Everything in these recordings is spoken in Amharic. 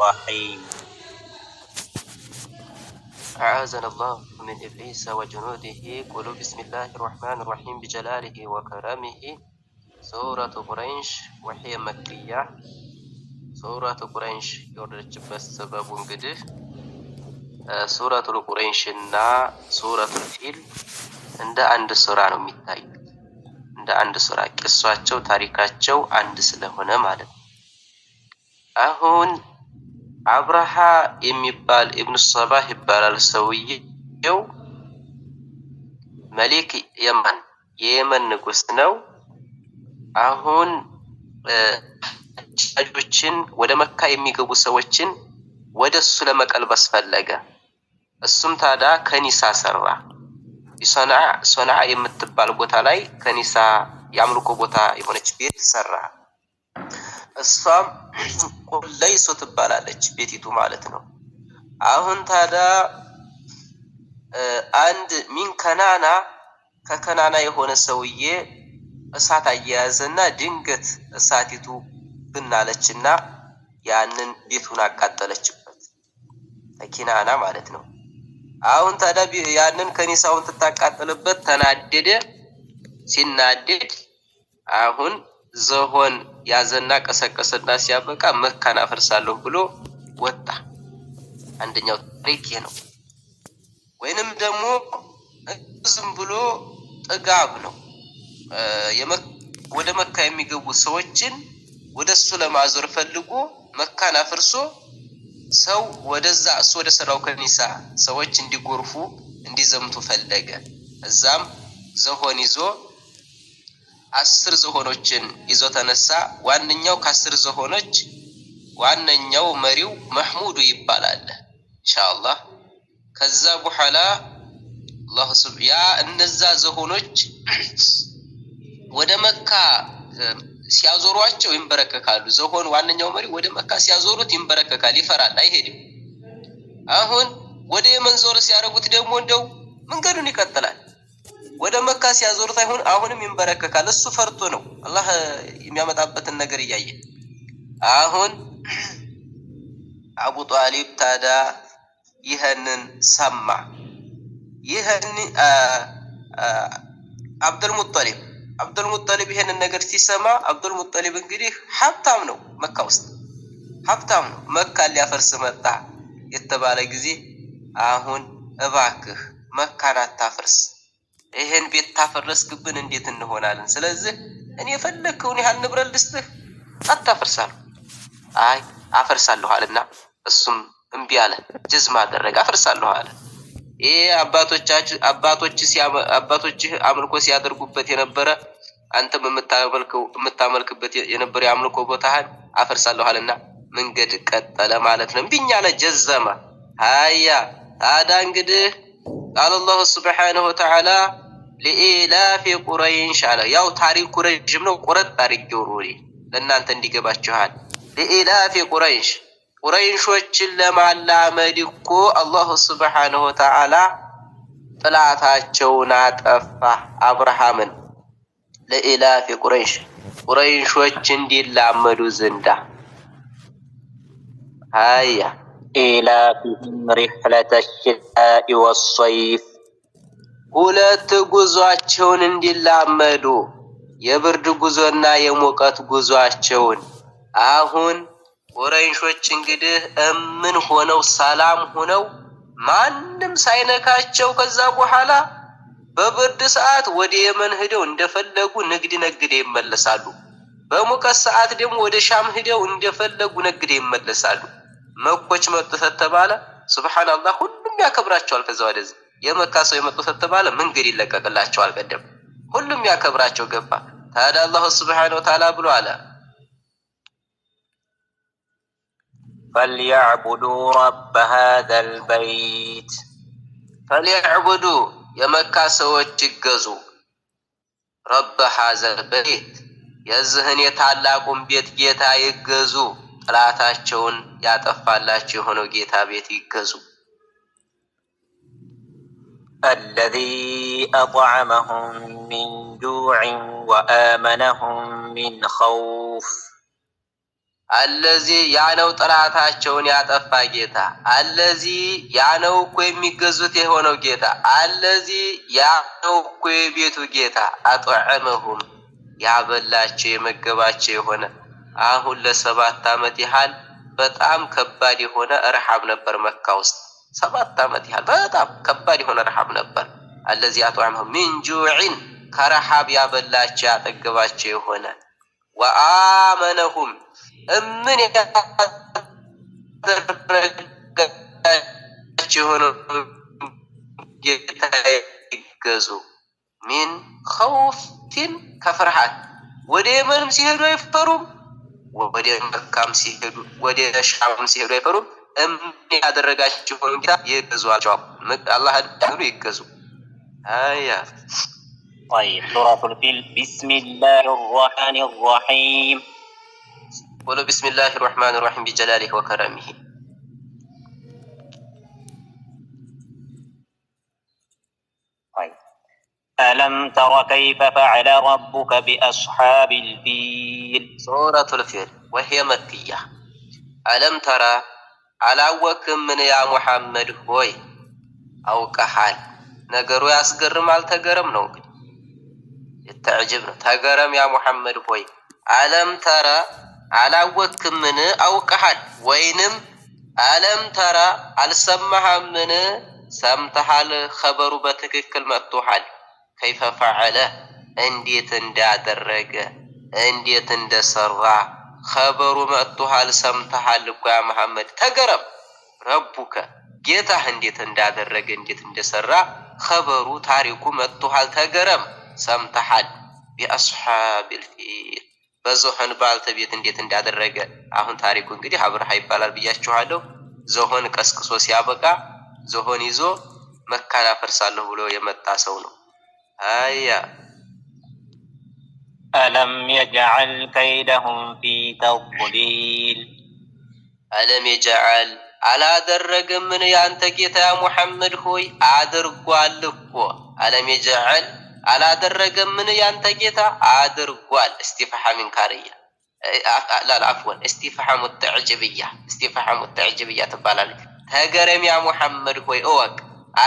الرحيم. أعاذنا الله من إبليس وجنوده. قولوا بسم الله الرحمن الرحيم بجلاله وكرمه. سورة قريش وهي مكية. سورة قريش يورج بس سبب انقدر سورة قريش سورة الفيل عند سورة نميتاي عند سورة قصواቸው ታሪካቸው አንድ ስለሆነ ማለት አሁን አብርሃ የሚባል ኢብኑ ሰባህ ይባላል ሰውየው መሊክ የየመን ንጉስ ነው። አሁን ሐጆችን ወደ መካ የሚገቡ ሰዎችን ወደሱ ለመቀልበስ ፈለገ። እሱም ታዲያ ከኒሳ ሰራ። ሶናዓ የምትባል ቦታ ላይ ከኒሳ ያምልኮ ቦታ የሆነች ቤት ሰራ። እሷም ቁለይሶ ትባላለች ቤቲቱ ማለት ነው። አሁን ታዲያ አንድ ሚን ከናና ከከናና የሆነ ሰውዬ እሳት አያያዘና ድንገት እሳቲቱ ብናለችና ያንን ቤቱን አቃጠለችበት። ከኪናና ማለት ነው። አሁን ታዲያ ያንን ከኒሳውን ተታቃጠለበት ተናደደ። ሲናደድ አሁን ዘሆን ያዘና ቀሰቀሰና ሲያበቃ መካን አፈርሳለሁ ብሎ ወጣ። አንደኛው ታሪክ ነው። ወይንም ደግሞ ዝም ብሎ ጥጋብ ነው። ወደ መካ የሚገቡ ሰዎችን ወደሱ ለማዞር ፈልጎ መካን አፍርሶ ሰው ወደዛ እሱ ወደ ሰራው ከኒሳ ሰዎች እንዲጎርፉ እንዲዘምቱ ፈለገ። እዛም ዘሆን ይዞ 10 ዘሆኖችን ይዞ ተነሳ። ዋንኛው ከ10 ዘሆኖች ዋንኛው መሪው መህሙድ ይባላል ኢንሻአላህ። ከዛ በኋላ አላህ ሱብሃነ እነዛ ዘሆኖች ወደ መካ ሲያዞሯቸው ይንበረከካሉ። ዘሆን ዋንኛው መሪ ወደ መካ ሲያዞሩት ይንበረከካል፣ ይፈራል፣ አይሄድም። አሁን ወደ የመን ዞር ሲያደርጉት ደግሞ እንደው መንገዱን ይቀጥላል። ወደ መካ ሲያዞሩት አሁንም ይንበረከካል። እሱ ፈርቶ ነው አላህ የሚያመጣበትን ነገር እያየ። አሁን አቡ ጣሊብ ታዲያ ይህንን ሰማ። ይህን አብዱልሙጠሊብ ይሄንን ነገር ሲሰማ አብዱልሙጠሊብ እንግዲህ ሀብታም ነው፣ መካ ውስጥ ሀብታም ነው። መካ ሊያፈርስ መጣ የተባለ ጊዜ አሁን እባክህ መካን አታፍርስ፣ ይሄን ቤት ታፈረስክብን እንዴት እንሆናለን? ስለዚህ እኔ የፈለግከውን ያህል ንብረት ልስጥህ፣ አታፈርሳለሁ። አይ አፈርሳለሁ አለና እሱም እምቢ አለ። ጅዝማ አደረገ፣ አፈርሳለሁ አለ። ይሄ አባቶችህ አምልኮ ሲያደርጉበት የነበረ አንተም የምታመልክበት የነበረ የአምልኮ ቦታህን አፈርሳለሁ አለና መንገድ ቀጠለ ማለት ነው። እምቢኝ አለ፣ ጀዘመ። ሃያ ታዲያ እንግዲህ ቃል አላሁ ሱብሓነሁ ወተዓላ ለኢላፊ ቁረይሽ አለ። ያው ታሪኩ ረጅም ነው፣ ቁረጥ አድርጌው ነው ለእናንተ እንዲገባችኋል። ለኢላፊ ቁረይሽ ቁረይሾችን ለማላመድ እኮ አላሁ ሱብሓነሁ ወተዓላ ጥላታቸውን አጠፋ አብርሃምን። ለኢላፊ ቁረይሾች እንዲላመዱ ዘንዳ ሃያ ኢላፊሂም ሪሕለተ ሽታኢ ወሰይፍ ሁለት ጉዟቸውን እንዲላመዱ የብርድ ጉዞና የሙቀት ጉዟቸውን። አሁን ቁረይሾች እንግዲህ እምን ሆነው ሰላም ሆነው ማንም ሳይነካቸው ከዛ በኋላ በብርድ ሰዓት ወደ የመን ሄደው እንደፈለጉ ንግድ ነግደው ይመለሳሉ። በሙቀት ሰዓት ደግሞ ወደ ሻም ሄደው እንደፈለጉ ነግደው ይመለሳሉ። መኮች መጡ ተተባለ ሱብሃንአላህ ሁሉም ያከብራቸዋል። ከዛ ወደዚህ የመካ ሰው የመጡ ተተባለ መንገድ ይለቀቅላቸዋል። ቀደም ሁሉም ያከብራቸው ገባ። ታዲያ አላህ ሱብሃነሁ ወተዓላ ብሎ አለ فليعبدوا رب هذا البيت فليعبدوا የመካ ሰዎች ይገዙ ረብ هذا البيت የዚህን የታላቁን ቤት ጌታ ይገዙ። ጥላታቸውን ያጠፋላቸው የሆነው ጌታ ቤት ይገዙ። الذي أطعمهم من جوع وآمنهم من خوف አለዚ ያነው ጥራታቸውን ያጠፋ ጌታ አለዚ ያነው እኮ የሚገዙት የሆነው ጌታ አለዚ ያነው እኮ የቤቱ ጌታ አጥዕመሁም ያበላቸው የመገባቸው የሆነ አሁን ለ7 ዓመት ያህል በጣም ከባድ የሆነ ረሃብ ነበር መካ ውስጥ 7 ዓመት ያህል በጣም ከባድ የሆነ ረሃብ ነበር አለዚ አጥዕመሁም ሚን ጁዕን ከረሃብ ያበላቸው ያጠገባቸው የሆነ ወአመነሁም እምን ያደረጋቸው የሆነው ጌታ ይገዙ ሚን ኸውፊን ከፍርሃት ወደ የመንም ሲሄዱ አይፈሩም ወደ መካም ሲሄዱ ወደ ሻም ሲሄዱ አይፈሩም እምን ያደረጋቸው የሆነው ጌታ ይገዙአቸው አላህ ዳሩ ይገዙ አያ طيب سورة الفيل بسم الله الرحمن الرحيم قولوا بسم الله الرحمن الرحيم بجلاله وكرمه طيب ألم تر كيف فعل ربك بأصحاب الفيل سورة الفيل وهي مكية ألم ترى አላወክም ምን ያ ሙሐመድ ሆይ አውቀሃል ነገሩ ያስገርም አልተገረም ነው እንግዲህ የተዕጅብ ነው ተገረም ያ ሙሐመድ ሆይ አለም ተራ አላወክም ምን አውቀሃል ወይንም አለም ተራ አልሰማህም ምን ሰምተሃል ኸበሩ በትክክል መጥቶሃል كيف فعل እንዴት እንዳደረገ እንዴት እንደሰራ ኸበሩ መጥቶሃል ሰምተሃል እኮ ያ መሐመድ ተገረም ረቡከ ጌታህ እንዴት እንዳደረገ እንዴት እንደሰራ ኸበሩ ታሪኩ መጥቶሃል ተገረም ሰምተሃል بأصحاب الفيل በዝሆን ባልተቤት እንዴት እንዳደረገ አሁን ታሪኩ እንግዲህ አብርሃ ይባላል ብያችኋለሁ ዝሆን ቀስቅሶ ሲያበቃ ዝሆን ይዞ መካን አፈርሳለሁ ብሎ የመጣ ሰው ነው አያ ألم يجعل كيدهم في تضليل ألم يجعل على درج من يانت ጌታ ሙሐመድ ሆይ አድርጓል እኮ ألم يجعل على درج من يانت ጌታ አድርጓል استفهام إنكارية لا عفوا استفهام التعجبية ትባላለች ተገረም ያ ሙሐመድ ሆይ እወቅ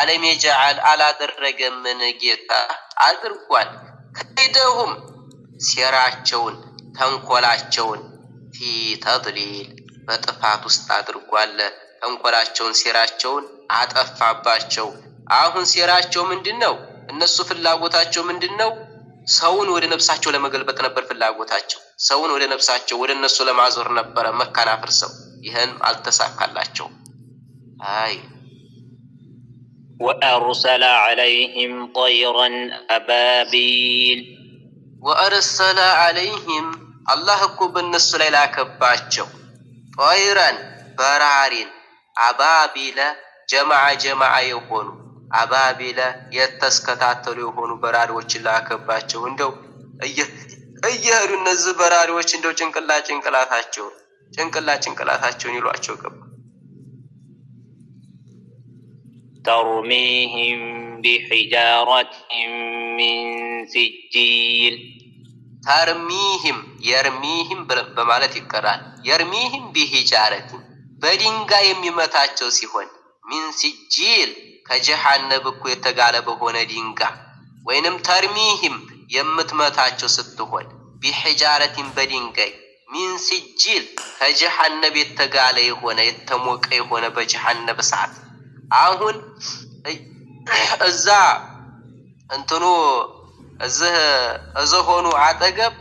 ألم يجعل على درج من ጌታ አድርጓል ከይደሁም ሴራቸውን ተንኮላቸውን ፊ ተድሊል በጥፋት ውስጥ አድርጓል ተንኮላቸውን ሴራቸውን አጠፋባቸው አሁን ሴራቸው ምንድነው እነሱ ፍላጎታቸው ምንድነው ሰውን ወደ ነፍሳቸው ለመገልበጥ ነበር ፍላጎታቸው ሰውን ወደ ነፍሳቸው ወደ እነሱ ለማዞር ነበር መካን አፍርሰው ይሄን አልተሳካላቸው አይ وأرسل عليهم طيرا أبابيل وأرسل عليهم الله እኮ በእነሱ ላይ ላከባቸው طيرا በራሪን አባቢለ ጀማዓ የሆኑ አባቢለ የተስከታተሉ የሆኑ በራሪዎችን ላከባቸው እንደው እየሄዱ እነዚህ በራሪዎች እንደው ጭንቅላታቸውን ይሏቸው ገባ ترميهم بحجارة من سجيل ترميهم يرميهم በማለት ይቀራል يرميهم بحجارة በድንጋይ የሚመታቸው ሲሆን من سجيل ከጀሃነም እኮ የተጋለ በሆነ ድንጋይ ወይንም ተርሚህም የምትመታቸው ስትሆን بحجارة በድንጋይ من سجيل ከጀሃነም የተጋለ የሆነ የተሞቀ የሆነ በጀሃነም እሳት አሁን እዛ እንትኑ እዚህ ሆኖ አጠገብ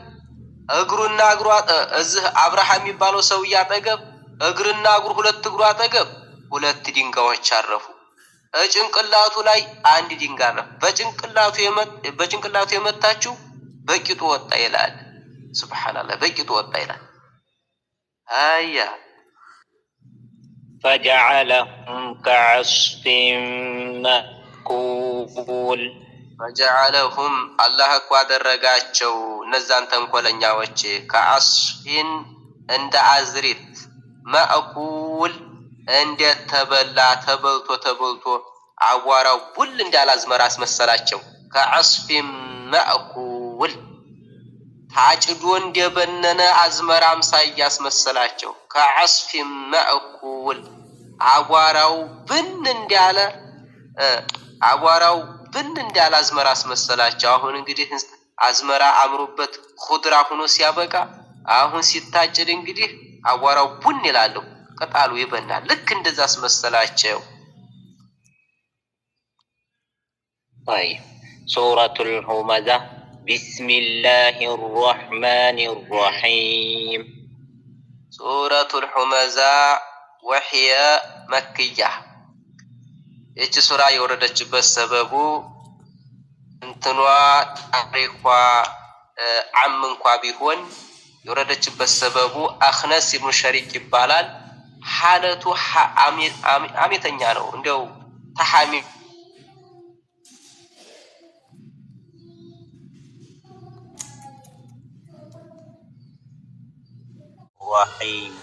እግሩና እግሩ እዚህ አብርሃም የሚባለው ሰው ያጠገብ እግርና እግሩ ሁለት እግሩ አጠገብ ሁለት ድንጋዮች አረፉ ጭንቅላቱ ላይ አንድ ድንጋይ አረፈ በጭንቅላቱ የመታችው በቂጡ ወጣ ይላል ሱብሃንአላህ በቂጡ ወጣ ይላል አያ فجعلهم كعصف مأكول فجعلهم الله እኮ አደረጋቸው እነዛን ተንኮለኛዎች ከአስፊን እንደ አዝሪት ማእኩል እንዴት ተበልቶ አዋራው ቡል እንዳላዝመራ አስመሰላቸው ከአስፊን ማእኩል ታጭዶ እንደበነነ አዝመራ አምሳያ አስመሰላቸው። ከዐስፊ መእኩል አቧራው ብን እንዳለ አዝመራ አስመሰላቸው። አሁን እንግዲህ አዝመራ አምሮበት ኹድራ ሆኖ ሲያበቃ አሁን ሲታጭድ እንግዲህ አቧራው ቡን ይላል፣ ቅጠሉ ይበናል። ልክ እንደዛ አስመሰላቸው። طيب سورة الهمزة بسم الله الرحمن الرحيم سورة الهمزة وهي مكية ይህች ሱራ የወረደችበት ሰበቡ እንትኗ ታሪኳ ዓም እንኳ ቢሆን የወረደችበት ሰበቡ አኽነስ ኢብኑ ሸሪክ ይባላል። ሐለቱ አሜተኛ ነው። እንደው ተሐሚ رحيم